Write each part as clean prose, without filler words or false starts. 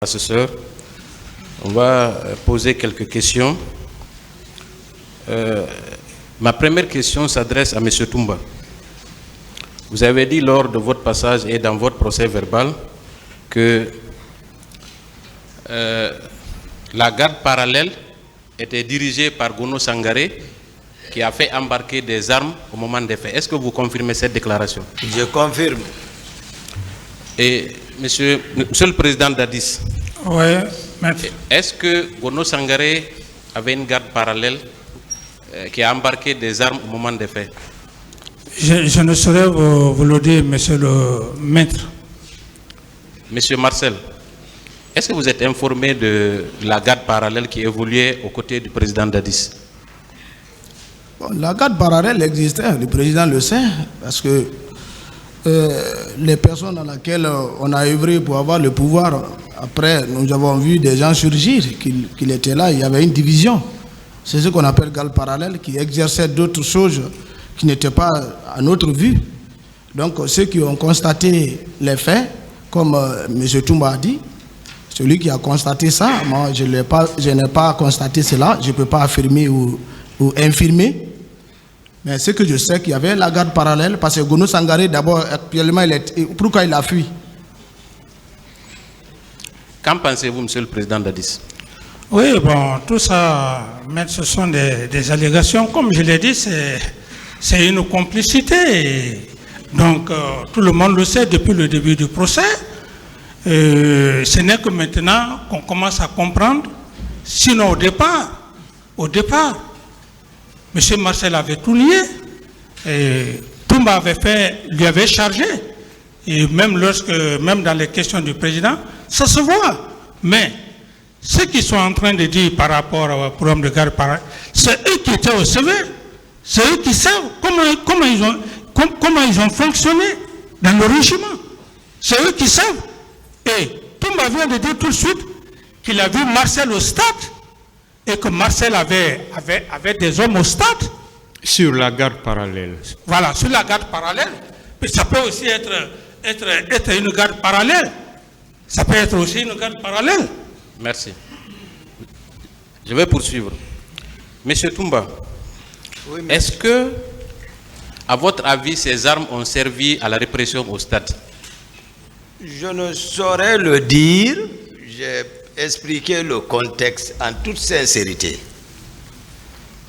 Assesseur, on va poser quelques questions. Ma première question s'adresse à M. Toumba. Vous avez dit lors de votre passage et dans votre procès verbal que la garde parallèle était dirigée par Gono Sangaré qui a fait embarquer des armes au moment des faits. Est-ce que vous confirmez cette déclaration? Je confirme. Et Monsieur le Président Dadis, oui, maître. Est-ce que Gono Sangaré avait une garde parallèle qui a embarqué des armes au moment des faits? Je ne saurais vous le dire, monsieur le maître. Monsieur Marcel, est-ce que vous êtes informé de la garde parallèle qui évoluait aux côtés du président Dadis? Bon, la garde parallèle existait, le président le sait, parce que les personnes dans lesquelles on a œuvré pour avoir le pouvoir, après nous avons vu des gens surgir, qu'il était là, il y avait une division. C'est ce qu'on appelle garde parallèle, qui exerçait d'autres choses qui n'étaient pas à notre vue. Donc ceux qui ont constaté les faits, comme M. Toumba a dit, celui qui a constaté ça, moi je n'ai pas constaté cela, je ne peux pas affirmer ou infirmer. Mais ce que je sais qu'il y avait la garde parallèle, parce que Gono Sangaré, d'abord, actuellement, pourquoi il a fui? Qu'en pensez-vous, Monsieur le Président Dadis? Oui, bon, tout ça, maître, ce sont des allégations. Comme je l'ai dit, c'est une complicité. Donc, tout le monde le sait depuis le début du procès. Ce n'est que maintenant qu'on commence à comprendre. Sinon, au départ, M. Marcel avait tout nié. Et Toumba lui avait chargé. Et même dans les questions du président, ça se voit. Mais ce qu'ils sont en train de dire par rapport au programme de garde parallèle, c'est eux qui étaient au sévère. C'est eux qui savent comment ils ont fonctionné dans le régiment. C'est eux qui savent. Et Toumba vient de dire tout de suite qu'il a vu Marcel au stade et que Marcel avait des hommes au stade. Sur la garde parallèle. Voilà, sur la garde parallèle. Mais ça peut aussi être une garde parallèle. Ça peut être aussi une garde parallèle. Merci. Je vais poursuivre. Monsieur Toumba, oui, est-ce que, à votre avis, ces armes ont servi à la répression au stade? Je ne saurais le dire. J'ai expliqué le contexte en toute sincérité.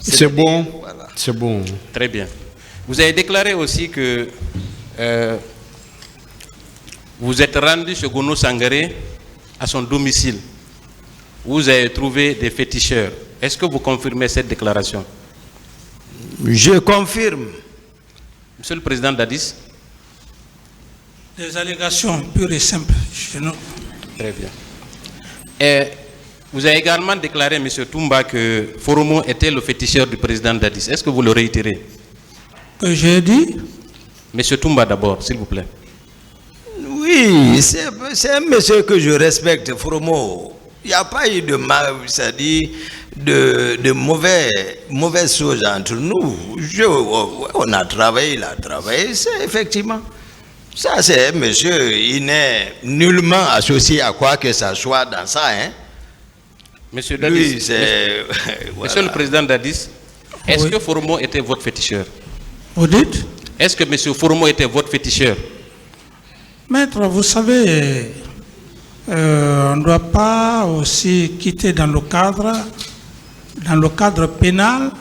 C'est bon. Voilà. C'est bon. Très bien. Vous avez déclaré aussi que vous êtes rendu chez Gono Sangaré à son domicile. Vous avez trouvé des féticheurs. Est-ce que vous confirmez cette déclaration? Je confirme. Monsieur le Président Dadis? Des allégations pures et simples. Très bien. Et vous avez également déclaré, M. Toumba, que Foromo était le féticheur du président Dadis. Est-ce que vous le réitérez? Que j'ai dit? M. Toumba d'abord, s'il vous plaît. Oui, c'est un monsieur que je respecte, Foromo. Il n'y a pas eu de mauvaises choses entre nous. On a travaillé, il a travaillé, c'est effectivement. Ça, c'est un monsieur, il n'est nullement associé à quoi que ce soit dans ça. Hein? Monsieur Dadis, lui, voilà. Monsieur le Président Dadis, est-ce que Foromo était votre féticheur? Vous dites? Est-ce que M. Foromo était votre féticheur? Maître, vous savez, on ne doit pas aussi quitter dans le cadre pénal,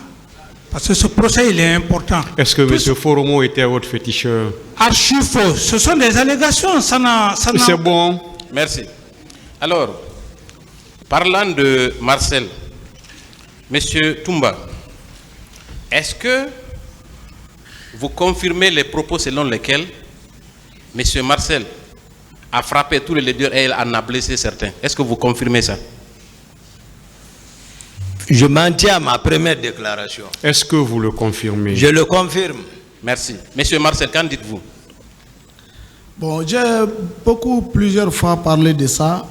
parce que ce procès, il est important. Est-ce que M. Foromo était votre féticheur? Archi faux. Ce sont des allégations. C'est bon. Merci. Alors, parlant de Marcel, M. Toumba, est-ce que vous confirmez les propos selon lesquels M. Marcel a frappé tous les leaders et en a blessé certains? Est-ce que vous confirmez ça? Je m'en tiens à ma première déclaration. Est-ce que vous le confirmez? Je le confirme. Merci. Monsieur Marcel, qu'en dites-vous? Bon, j'ai plusieurs fois parlé de ça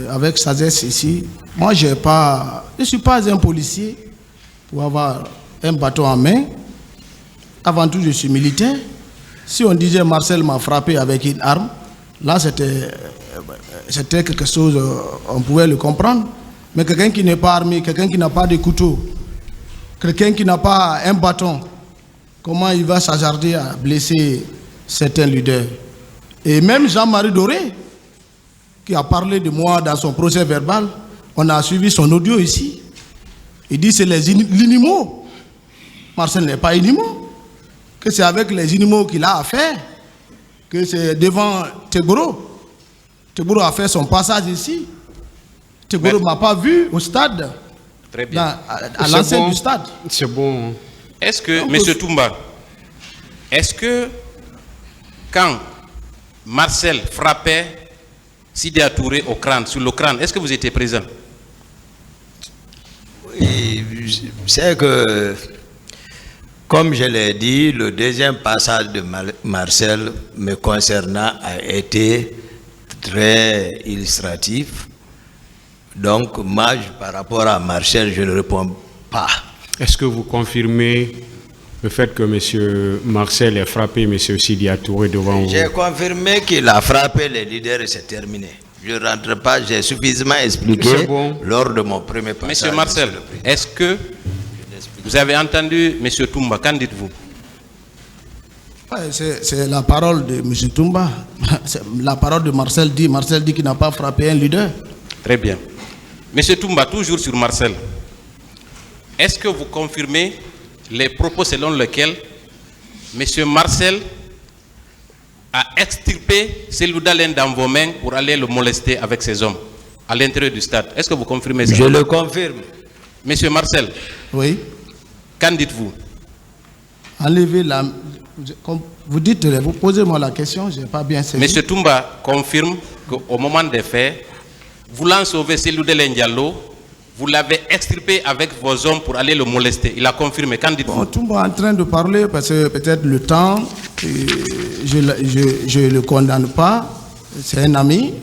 avec sagesse ici. Moi, je ne suis pas un policier pour avoir un bâton en main. Avant tout, je suis militaire. Si on disait Marcel m'a frappé avec une arme, là, c'était c'était quelque chose, on pouvait le comprendre. Mais quelqu'un qui n'est pas armé, quelqu'un qui n'a pas de couteau, quelqu'un qui n'a pas un bâton, comment il va s'hasarder à blesser certains leaders? Et même Jean-Marie Doré, qui a parlé de moi dans son procès verbal, on a suivi son audio ici. Il dit que c'est l'inimaux. Marcel n'est pas inimo. Que c'est avec les inimaux qu'il a affaire. Que c'est devant Tegboro. Tegboro a fait son passage ici. Tegboro ne m'a pas vu au stade. Très bien. À l'enceinte du stade. C'est bon. Est-ce que, M. Toumba, est-ce que quand Marcel frappait Sidi Touré au crâne, sur le crâne, est-ce que vous étiez présent? Oui, c'est que, comme je l'ai dit, le deuxième passage de Marcel me concernant a été très illustratif. Donc, moi, par rapport à Marcel, je ne réponds pas. Est-ce que vous confirmez le fait que M. Marcel ait frappé M. Sidi Touré devant vous? J'ai confirmé qu'il a frappé les leaders et c'est terminé. Je ne rentre pas, j'ai suffisamment expliqué lors de mon premier passage. Monsieur Marcel, est-ce que vous avez entendu M. Toumba? Qu'en dites-vous? C'est la parole de M. Toumba. La parole de Marcel dit qu'il n'a pas frappé un leader. Très bien. M. Toumba, toujours sur Marcel, est-ce que vous confirmez les propos selon lesquels M. Marcel a extirpé Selouda Lène dans vos mains pour aller le molester avec ses hommes à l'intérieur du stade? Est-ce que vous confirmez ça? Je le confirme. Monsieur Marcel, oui. Qu'en dites-vous? Enlevez la... Vous dites, vous posez-moi la question, je n'ai pas bien saisi. Monsieur Toumba confirme qu'au moment des faits, voulant sauver Selouda Lène Diallo, vous l'avez extirpé avec vos hommes pour aller le molester. Il a confirmé. Qu'en dites-vous? Bon, Toumba est en train de parler parce que peut-être le temps, je ne le condamne pas. C'est un ami,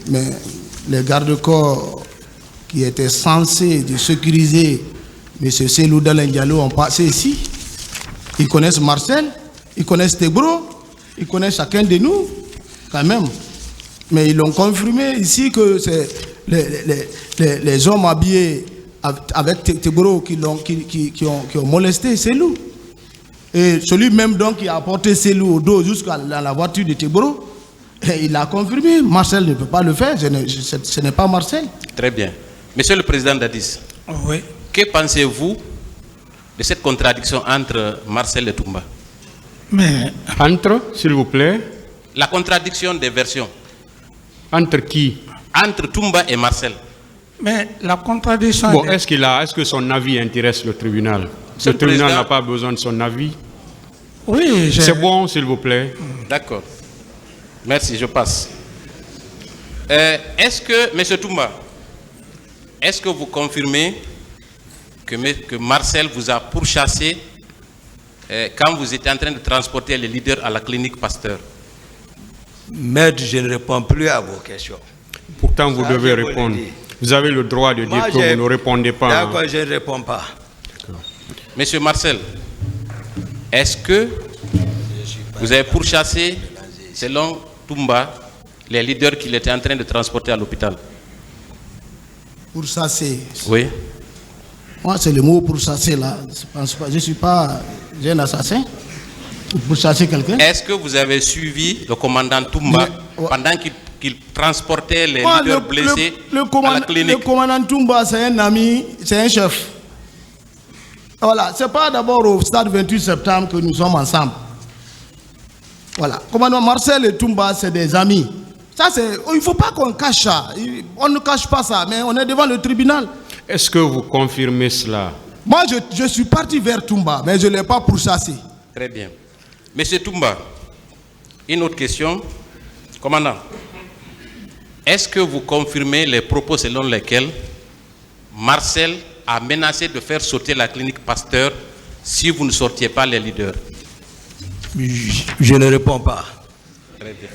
mais les gardes-corps qui étaient censés de sécuriser M. Selouda Lène Diallo ont passé ici. Ils connaissent Marcel, ils connaissent Tegboro, ils connaissent chacun de nous, quand même. Mais ils l'ont confirmé ici que c'est les hommes habillés avec Tegboro qui ont molesté Selou. Et celui même donc qui a porté Selou au dos jusqu'à la voiture de Tegboro, il a confirmé. Marcel ne peut pas le faire, ce n'est pas Marcel. Très bien. Monsieur le Président Dadis, Oui. que pensez-vous de cette contradiction entre Marcel et Toumba? Mais entre, s'il vous plaît. La contradiction des versions. Entre qui? Entre Toumba et Marcel. Mais la contradiction... Bon, est-ce que son avis intéresse le tribunal? Monsieur Le tribunal Président, n'a pas besoin de son avis. Oui, C'est bon, s'il vous plaît. D'accord. Merci, je passe. Est-ce que, M. Toumba, est-ce que vous confirmez que Marcel vous a pourchassé quand vous étiez en train de transporter les leaders à la clinique Pasteur? Maître, je ne réponds plus à vos questions. Pourtant, vous Ça, devez je vous répondre. le dis. Vous avez le droit de dire que vous ne répondez pas. D'accord, je ne réponds pas. Monsieur Marcel, est-ce que vous avez pourchassé, selon Toumba, les leaders qu'il était en train de transporter à l'hôpital? Pour ça, c'est... Oui. Moi, c'est le mot pour chasser là. Je ne suis pas un assassin. Pour chasser quelqu'un. Est-ce que vous avez suivi le commandant Toumba pendant qu'il transportait les leaders blessés à la clinique? Le commandant Toumba, c'est un ami, c'est un chef. Voilà, c'est pas d'abord au stade 28 septembre que nous sommes ensemble. Voilà, commandant Marcel et Toumba, c'est des amis. Ça, c'est, il ne faut pas qu'on cache ça. On ne cache pas ça, mais on est devant le tribunal. Est-ce que vous confirmez cela? Moi, je suis parti vers Toumba, mais je ne l'ai pas pourchassé. Très bien. Monsieur Toumba, une autre question. Commandant, est-ce que vous confirmez les propos selon lesquels Marcel a menacé de faire sauter la clinique Pasteur si vous ne sortiez pas les leaders? Je ne réponds pas. Très bien.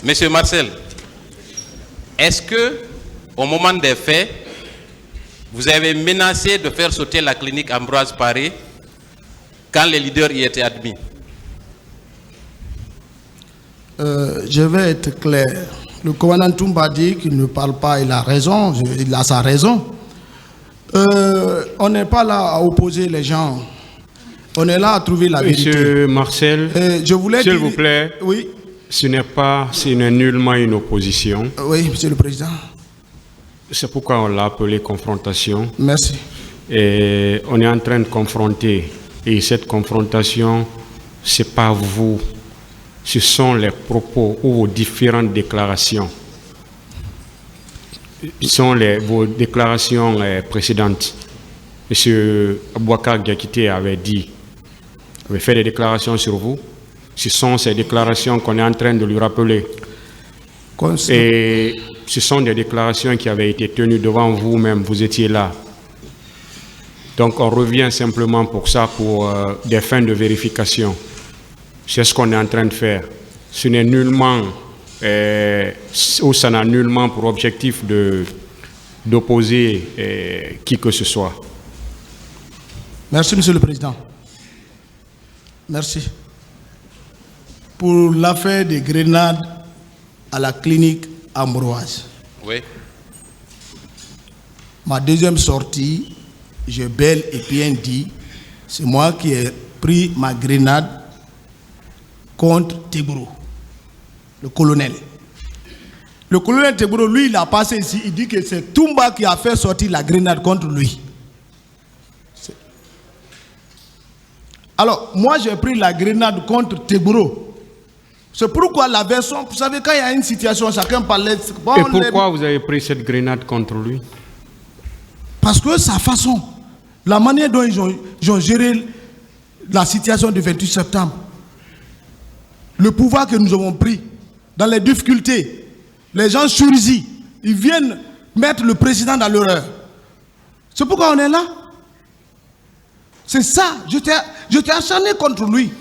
Monsieur Marcel, est-ce que, au moment des faits, vous avez menacé de faire sauter la clinique Ambroise Paré quand les leaders y étaient admis? je vais être clair. Le commandant Toumba dit qu'il ne parle pas, il a raison, il a sa raison. On n'est pas là à opposer les gens. On est là à trouver la vérité. Monsieur Marcel, je voulais s'il dire... vous plaît, Oui. ce n'est nullement une opposition. Oui, Monsieur le Président. C'est pourquoi on l'a appelé confrontation. Merci. Et on est en train de confronter. Et cette confrontation, ce n'est pas vous. Ce sont les propos ou vos différentes déclarations. Ce sont vos déclarations précédentes. Monsieur Abouakar Diakité avait fait des déclarations sur vous. Ce sont ces déclarations qu'on est en train de lui rappeler. Et ce sont des déclarations qui avaient été tenues devant vous-même. Vous étiez là. Donc on revient simplement pour ça, pour des fins de vérification. C'est ce qu'on est en train de faire. Ce n'est nullement, ou ça n'a nullement pour objectif d'opposer qui que ce soit. Merci, Monsieur le Président. Merci. Pour l'affaire des grenades à la clinique Ambroise. Oui. Ma deuxième sortie, j'ai bel et bien dit, c'est moi qui ai pris ma grenade contre Tebro, le colonel. Le colonel Tebro, lui, il a passé ici, il dit que c'est Toumba qui a fait sortir la grenade contre lui. Alors, moi, j'ai pris la grenade contre Tebro. C'est pourquoi la version, vous savez, quand il y a une situation, chacun parlait. Bon, et pourquoi vous avez pris cette grenade contre lui? Parce que sa façon, la manière dont ils ont géré la situation du 28 septembre, le pouvoir que nous avons pris dans les difficultés, les gens surgissent, ils viennent mettre le président dans l'erreur. C'est pourquoi on est là. C'est ça, j'étais acharné contre lui.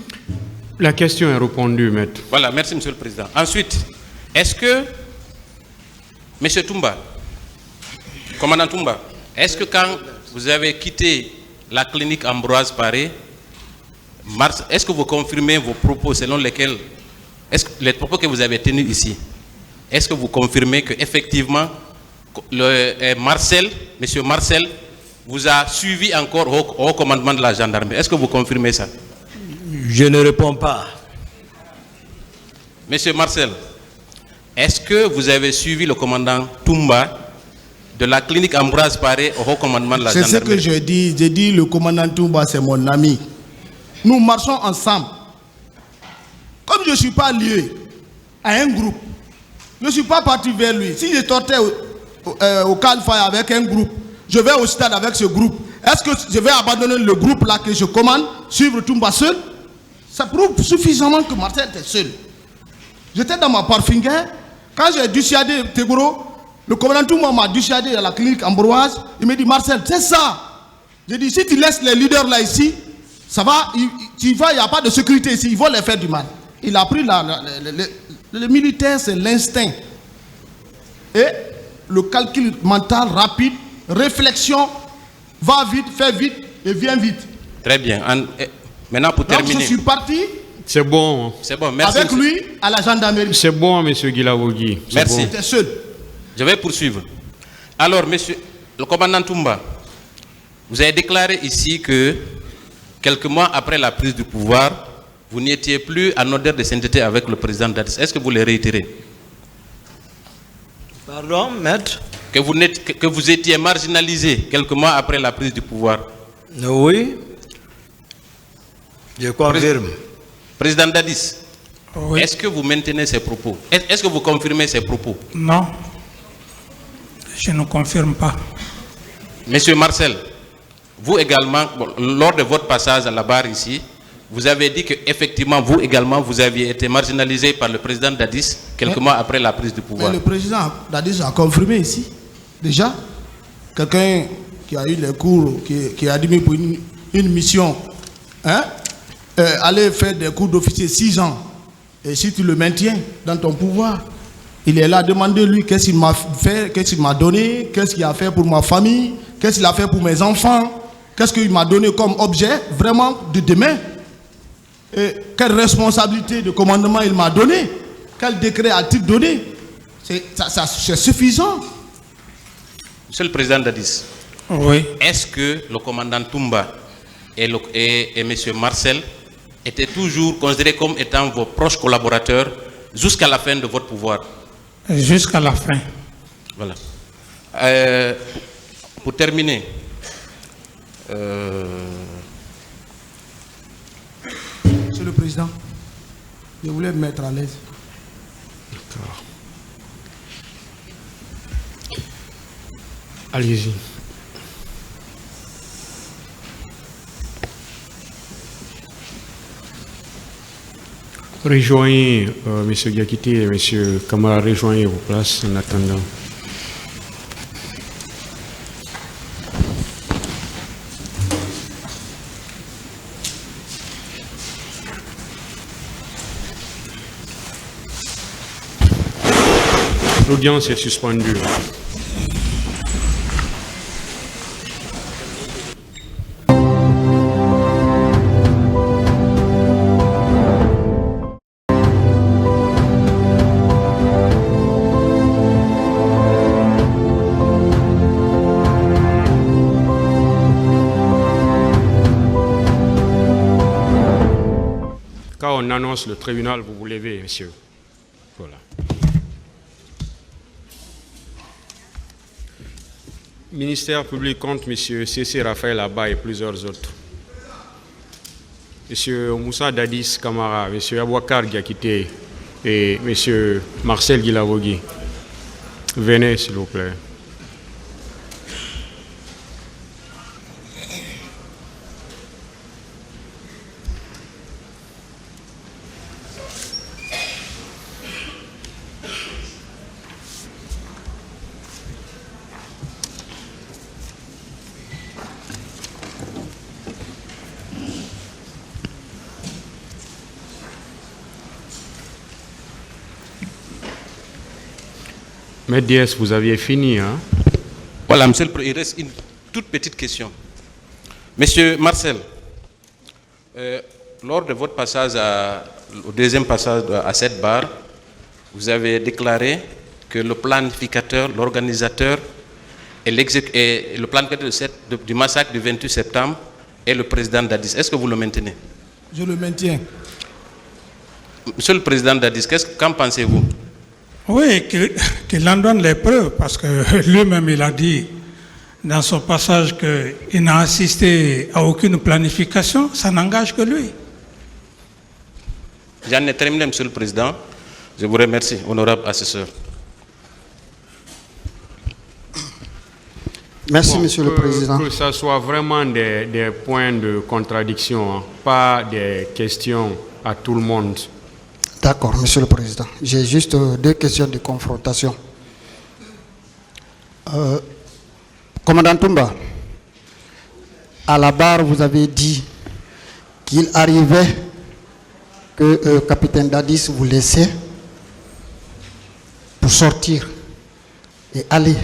La question est répondue, maître. Voilà, merci, Monsieur le Président. Ensuite, est-ce que, Monsieur Toumba, commandant Toumba, est-ce que quand vous avez quitté la clinique Ambroise Paré, est-ce que vous confirmez vos propos selon lesquels, les propos que vous avez tenus ici, est-ce que vous confirmez qu'effectivement, Monsieur Marcel, vous a suivi encore au commandement de la gendarmerie? Est-ce que vous confirmez ça? Je ne réponds pas. Monsieur Marcel, est-ce que vous avez suivi le commandant Toumba de la clinique Ambroise Paré au haut commandement de la gendarmerie? C'est ce que je dis. J'ai dit le commandant Toumba, c'est mon ami. Nous marchons ensemble. Comme je ne suis pas lié à un groupe, je ne suis pas parti vers lui. Si je sortais au Calfaya avec un groupe, je vais au stade avec ce groupe. Est-ce que je vais abandonner le groupe là que je commande, suivre Toumba seul? Ça prouve suffisamment que Marcel était seul. J'étais dans ma parfinguère. Quand j'ai dissuadé Tebro, le commandant Toumba m'a dissuadé à la clinique Ambroise. Il me dit, Marcel, c'est ça. J'ai dit, si tu laisses les leaders là ici, ça va, il n'y a pas de sécurité ici, ils vont les faire du mal. Il a pris le militaire, c'est l'instinct. Et le calcul mental rapide, réflexion, va vite, fais vite et viens vite. Très bien. Maintenant, pour terminer. Donc, je suis parti. C'est bon. C'est bon, merci. Avec lui à la gendarmerie. C'est bon, monsieur Guilawogui. Merci. J'étais seul. Je vais poursuivre. Alors, monsieur le commandant Toumba, vous avez déclaré ici que quelques mois après la prise du pouvoir, vous n'étiez plus en odeur de sainteté avec le président Dadis. Est-ce que vous le réitérez? Pardon, maître? Que vous étiez marginalisé quelques mois après la prise du pouvoir. Oui. Je confirme. Président Dadis, Oui. est-ce que vous maintenez ces propos? Est-ce que vous confirmez ces propos? Non, je ne confirme pas. Monsieur Marcel, vous également, lors de votre passage à la barre ici, vous avez dit qu'effectivement, vous également, vous aviez été marginalisé par le président Dadis quelques mois après la prise du pouvoir. Mais le président Dadis a confirmé ici, déjà, quelqu'un qui a eu les cours, qui a admis pour une mission, hein, aller faire des cours d'officier 6 ans, et si tu le maintiens dans ton pouvoir, il est là, demandez-lui qu'est-ce qu'il m'a fait, qu'est-ce qu'il m'a donné, qu'est-ce qu'il a fait pour ma famille, qu'est-ce qu'il a fait pour mes enfants, qu'est-ce qu'il m'a donné comme objet, vraiment, de demain. Et quelle responsabilité de commandement il m'a donné. Quel décret a-t-il donné? C'est suffisant. Monsieur le Président Dadis, Oui. est-ce que le commandant Toumba et M. Marcel étaient toujours considérés comme étant vos proches collaborateurs jusqu'à la fin de votre pouvoir? Jusqu'à la fin. Voilà. Pour terminer, Monsieur le Président, je voulais me mettre à l'aise. D'accord. Allez-y. Rejoignez M. Diakité et M. Kamara, rejoignez vos places en attendant. L'audience est suspendue. Quand on annonce le tribunal, vous vous levez, monsieur. Voilà. Ministère public contre M. C.C. Raphaël Abba et plusieurs autres. M. Moussa Dadis Kamara, M. Abouakar Diakité et M. Marcel Guilavogui. Venez, s'il vous plaît. Maître Diès, vous aviez fini, hein? voilà, Monsieur le Président, il reste une toute petite question. Monsieur Marcel, lors de votre passage au deuxième passage à cette barre, vous avez déclaré que le planificateur, l'organisateur et le planificateur du massacre du 28 septembre est le président Dadis. Est-ce que vous le maintenez? Je le maintiens. Monsieur le Président Dadis, qu'en pensez-vous? Oui, qu'il en donne les preuves, parce que lui-même, il a dit dans son passage qu'il n'a assisté à aucune planification, ça n'engage que lui. J'en ai terminé, Monsieur le Président. Je vous remercie, honorable assesseur. Merci, Bon, Monsieur le Président. Que ce soit vraiment des points de contradiction, hein, pas des questions à tout le monde. D'accord, Monsieur le Président. J'ai juste deux questions de confrontation. Commandant Toumba, à la barre, vous avez dit qu'il arrivait que capitaine Dadis vous laissait pour sortir et aller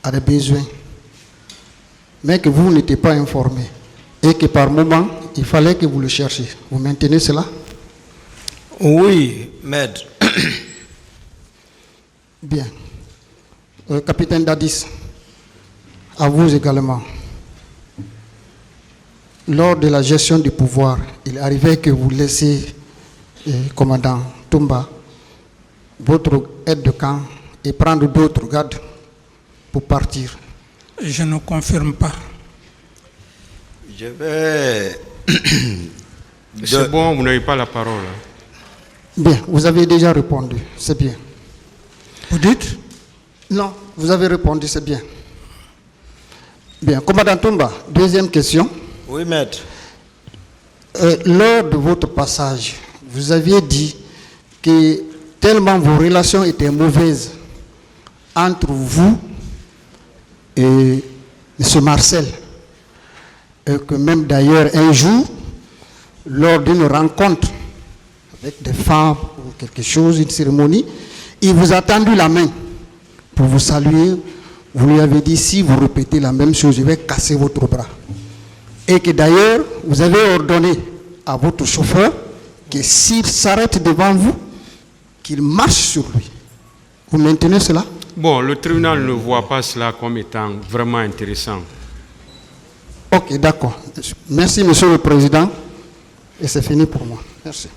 à des besoins, mais que vous n'étiez pas informé et que par moment, il fallait que vous le cherchiez. Vous maintenez cela? Oui, maître. Bien. Capitaine Dadis, à vous également. Lors de la gestion du pouvoir, il arrivait que vous laissiez, commandant Toumba, votre aide de camp et prendre d'autres gardes pour partir. Je ne confirme pas. Je vais... C'est bon, vous n'avez pas la parole. Hein. Bien, vous avez déjà répondu, c'est bien. Vous dites? Non, vous avez répondu, c'est bien. Bien, commandant Toumba, deuxième question. Oui, maître. Lors de votre passage, vous aviez dit que tellement vos relations étaient mauvaises entre vous et M. Marcel, et que même d'ailleurs un jour, lors d'une rencontre avec des femmes ou quelque chose, une cérémonie, il vous a tendu la main pour vous saluer. Vous lui avez dit, si vous répétez la même chose, je vais casser votre bras. Et que d'ailleurs, vous avez ordonné à votre chauffeur que s'il s'arrête devant vous, qu'il marche sur lui. Vous maintenez cela? Bon, le tribunal ne voit pas cela comme étant vraiment intéressant. Ok, d'accord. Merci, Monsieur le Président. Et c'est fini pour moi. Merci.